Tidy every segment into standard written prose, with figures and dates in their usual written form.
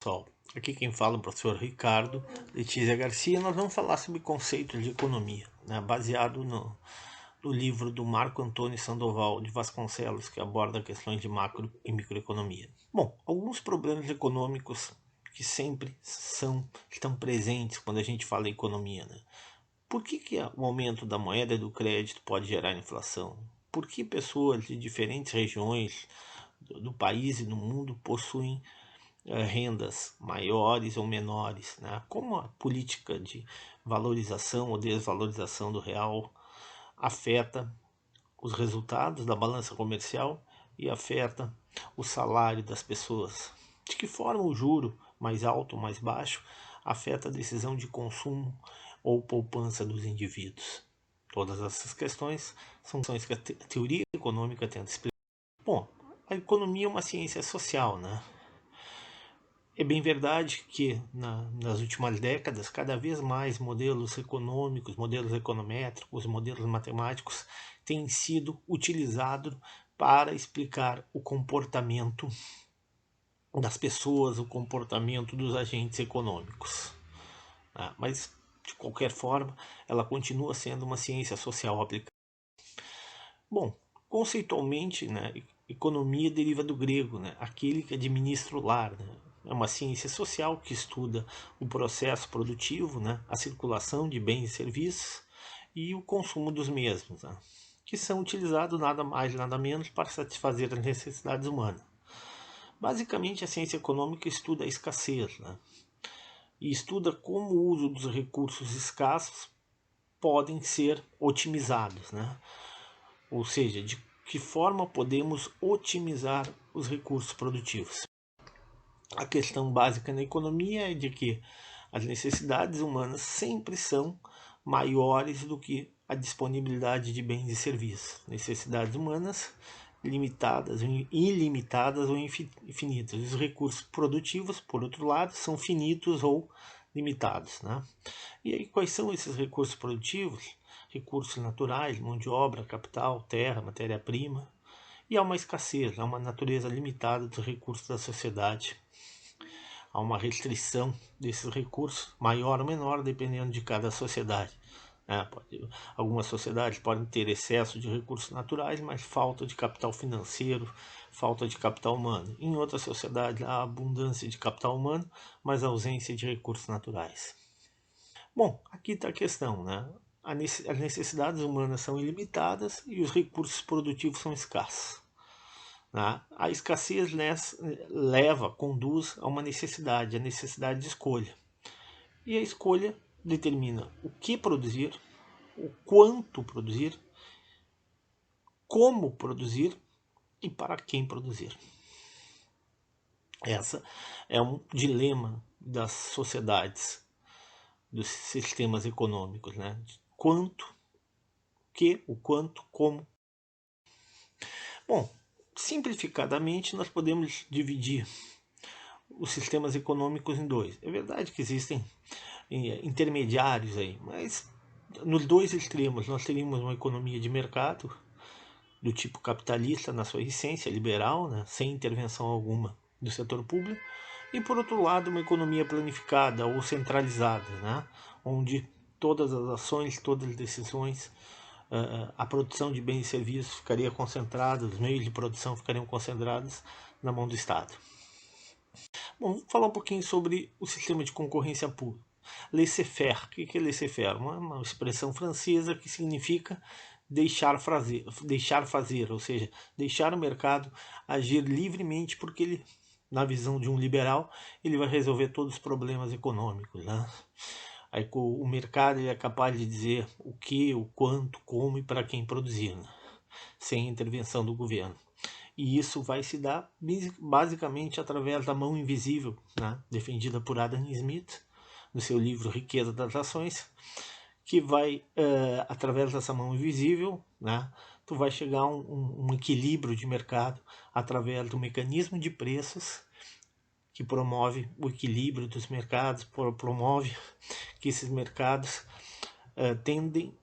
pessoal, aqui quem fala é o professor Ricardo Letícia Garcia. Nós vamos falar sobre conceitos de economia, né, baseado no livro do Marco Antônio Sandoval de Vasconcelos, que aborda questões de macro e microeconomia. Bom, alguns problemas econômicos que sempre estão presentes quando a gente fala em economia, né? Por que o aumento da moeda e do crédito pode gerar inflação? Por que pessoas de diferentes regiões do país e do mundo possuem rendas maiores ou menores, né? Como a política de valorização ou desvalorização do real afeta os resultados da balança comercial e afeta o salário das pessoas. De que forma o juro mais alto ou mais baixo afeta a decisão de consumo ou poupança dos indivíduos. Todas essas questões são questões que a teoria econômica tenta explicar. Bom, a economia é uma ciência social, né? É bem verdade que nas últimas décadas, cada vez mais modelos econômicos, modelos econométricos, modelos matemáticos têm sido utilizados para explicar o comportamento das pessoas, o comportamento dos agentes econômicos. Mas, de qualquer forma, ela continua sendo uma ciência social aplicada. Bom, conceitualmente, né, economia deriva do grego, né, aquele que administra o lar, né? É uma ciência social que estuda o processo produtivo, né, a circulação de bens e serviços e o consumo dos mesmos, né, que são utilizados nada mais nada menos para satisfazer as necessidades humanas. Basicamente, a ciência econômica estuda a escassez, né, e estuda como o uso dos recursos escassos podem ser otimizados, né? Ou seja, de que forma podemos otimizar os recursos produtivos. A questão básica na economia é de que as necessidades humanas sempre são maiores do que a disponibilidade de bens e serviços. Necessidades humanas limitadas, ilimitadas ou infinitas. Os recursos produtivos, por outro lado, são finitos ou limitados, né? E aí, quais são esses recursos produtivos? Recursos naturais, mão de obra, capital, terra, matéria-prima. E há uma escassez, há uma natureza limitada dos recursos da sociedade. Há uma restrição desses recursos, maior ou menor, dependendo de cada sociedade. Algumas sociedades podem ter excesso de recursos naturais, mas falta de capital financeiro, falta de capital humano. Em outras sociedades há abundância de capital humano, mas ausência de recursos naturais. Bom, aqui está a questão, né? As necessidades humanas são ilimitadas e os recursos produtivos são escassos. A escassez conduz a uma necessidade, a necessidade de escolha. E a escolha determina o que produzir, o quanto produzir, como produzir e para quem produzir. Essa é um dilema das sociedades, dos sistemas econômicos, né? Quanto, o quanto, como. Bom, simplificadamente nós podemos dividir os sistemas econômicos em dois. É verdade que existem intermediários aí, mas nos dois extremos nós teríamos uma economia de mercado do tipo capitalista na sua essência, liberal, né, sem intervenção alguma do setor público, e por outro lado uma economia planificada ou centralizada, né, onde todas as ações, todas as decisões, a produção de bens e serviços ficaria concentrada, os meios de produção ficariam concentrados na mão do Estado. Bom, vamos falar um pouquinho sobre o sistema de concorrência pura. Laissez-faire. O que é laissez-faire? Uma expressão francesa que significa deixar fazer, ou seja, deixar o mercado agir livremente, porque ele, na visão de um liberal, ele vai resolver todos os problemas econômicos, né? Aí o mercado ele é capaz de dizer o que, o quanto, como e para quem produzir, né? Sem intervenção do governo. E isso vai se dar basicamente através da mão invisível, né, defendida por Adam Smith no seu livro Riqueza das Ações, que vai, através dessa mão invisível, né, tu vai chegar a um equilíbrio de mercado através do mecanismo de preços que promove o equilíbrio dos mercados, promove que esses mercados tendem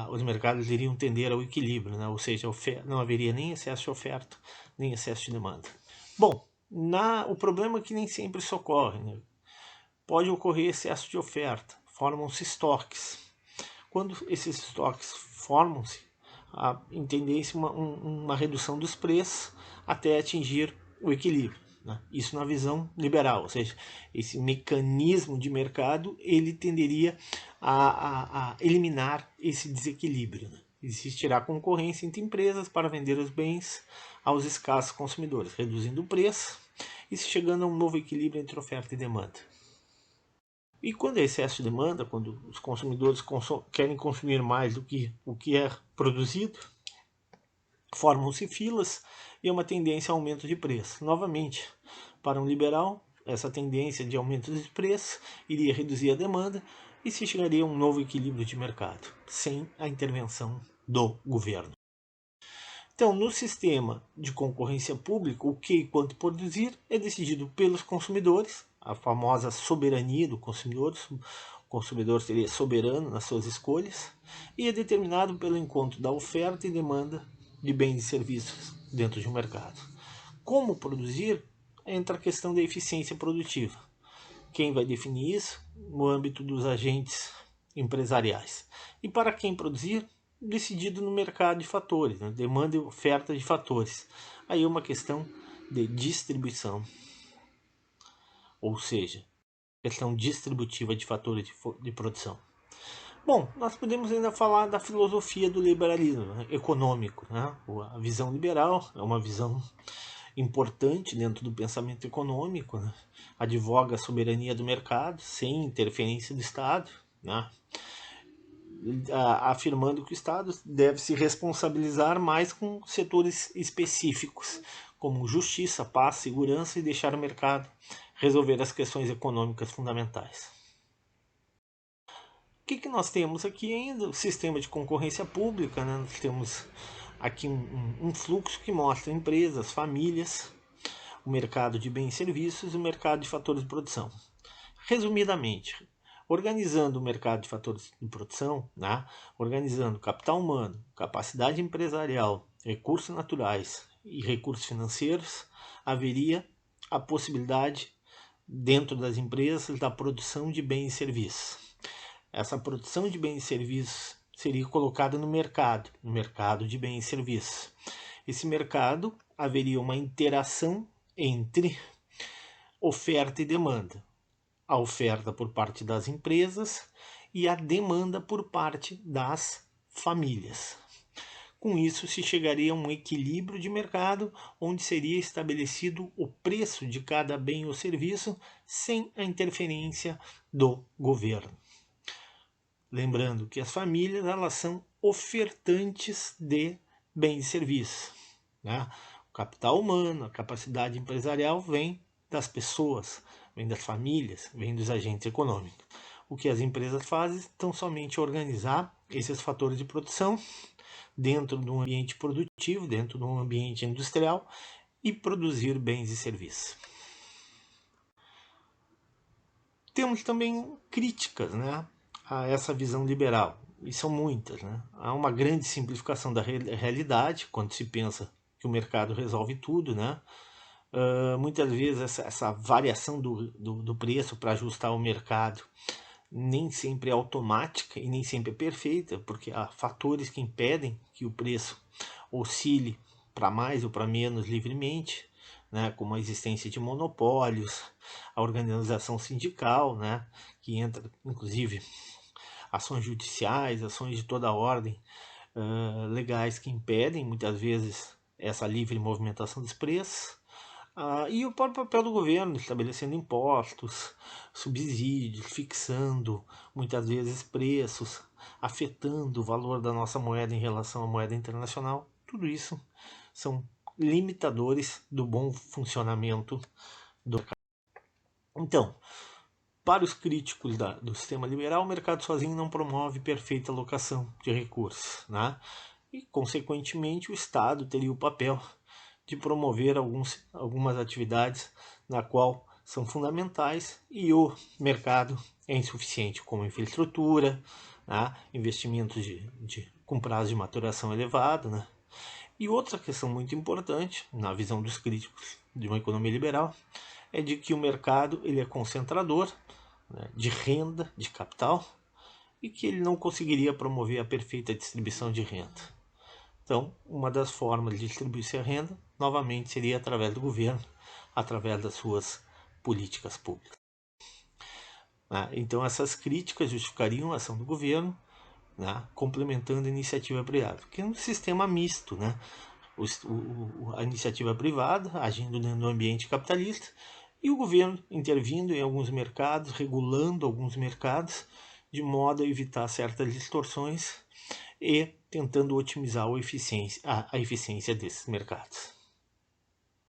os mercados iriam tender ao equilíbrio, né? Ou seja, não haveria nem excesso de oferta, nem excesso de demanda. Bom, O problema é que nem sempre isso ocorre, né? Pode ocorrer excesso de oferta, formam-se estoques. Quando esses estoques formam-se, em tendência uma redução dos preços até atingir o equilíbrio, né? Isso na visão liberal, ou seja, esse mecanismo de mercado ele tenderia a eliminar esse desequilíbrio, né? Existirá concorrência entre empresas para vender os bens aos escassos consumidores, reduzindo o preço e se chegando a um novo equilíbrio entre oferta e demanda. E quando é excesso de demanda, quando os consumidores querem consumir mais do que o que é produzido, formam-se filas e é uma tendência a aumento de preço. Novamente, para um liberal, essa tendência de aumento de preço iria reduzir a demanda e se chegaria a um novo equilíbrio de mercado, sem a intervenção do governo. Então, no sistema de concorrência pública, o que e quanto produzir é decidido pelos consumidores, a famosa soberania do consumidor. O consumidor seria soberano nas suas escolhas e é determinado pelo encontro da oferta e demanda de bens e serviços dentro de um mercado. Como produzir? Entra a questão da eficiência produtiva. Quem vai definir isso? No âmbito dos agentes empresariais. E para quem produzir? Decidido no mercado de fatores, né? Demanda e oferta de fatores. Aí é uma questão de distribuição, ou seja, questão distributiva de fatores de produção. Bom, nós podemos ainda falar da filosofia do liberalismo, né, econômico, né? A visão liberal é uma visão importante dentro do pensamento econômico, né? Advoga a soberania do mercado sem interferência do Estado, né? Afirmando que o Estado deve se responsabilizar mais com setores específicos, como justiça, paz, segurança e deixar o mercado resolver as questões econômicas fundamentais. O que nós temos aqui ainda? O sistema de concorrência pública, né? Nós temos aqui um fluxo que mostra empresas, famílias, o mercado de bens e serviços e o mercado de fatores de produção. Resumidamente, organizando o mercado de fatores de produção, né? Organizando capital humano, capacidade empresarial, recursos naturais e recursos financeiros, haveria a possibilidade, dentro das empresas, da produção de bens e serviços. Essa produção de bens e serviços seria colocada no mercado de bens e serviços. Esse mercado haveria uma interação entre oferta e demanda. A oferta por parte das empresas e a demanda por parte das famílias. Com isso, se chegaria a um equilíbrio de mercado, onde seria estabelecido o preço de cada bem ou serviço sem a interferência do governo. Lembrando que as famílias elas são ofertantes de bens e serviços, né? O capital humano, a capacidade empresarial vem das pessoas, vem das famílias, vem dos agentes econômicos. O que as empresas fazem tão somente organizar esses fatores de produção dentro de um ambiente produtivo, dentro de um ambiente industrial e produzir bens e serviços. Temos também críticas, né, a essa visão liberal, e são muitas, né? Há uma grande simplificação da realidade quando se pensa que o mercado resolve tudo, né? Muitas vezes essa variação do preço para ajustar o mercado nem sempre é automática e nem sempre é perfeita, porque há fatores que impedem que o preço oscile para mais ou para menos livremente, né, como a existência de monopólios, a organização sindical, né, que entra inclusive ações judiciais, ações de toda a ordem, legais que impedem muitas vezes essa livre movimentação dos preços. E o próprio papel do governo, estabelecendo impostos, subsídios, fixando muitas vezes preços, afetando o valor da nossa moeda em relação à moeda internacional. Tudo isso são limitadores do bom funcionamento do mercado. Então, para os críticos do sistema liberal, o mercado sozinho não promove perfeita alocação de recursos, né? E, consequentemente, o Estado teria o papel de promover algumas atividades na qual são fundamentais e o mercado é insuficiente, como infraestrutura, né? Investimentos com prazo de maturação elevado, né? E outra questão muito importante, na visão dos críticos de uma economia liberal é de que o mercado ele é concentrador, né, de renda, de capital, e que ele não conseguiria promover a perfeita distribuição de renda. Então, uma das formas de distribuir essa renda, novamente, seria através do governo, através das suas políticas públicas. Então, essas críticas justificariam a ação do governo, né, complementando a iniciativa privada, porque é um sistema misto, né? A iniciativa privada agindo no ambiente capitalista e o governo intervindo em alguns mercados, regulando alguns mercados, de modo a evitar certas distorções e tentando otimizar a eficiência desses mercados.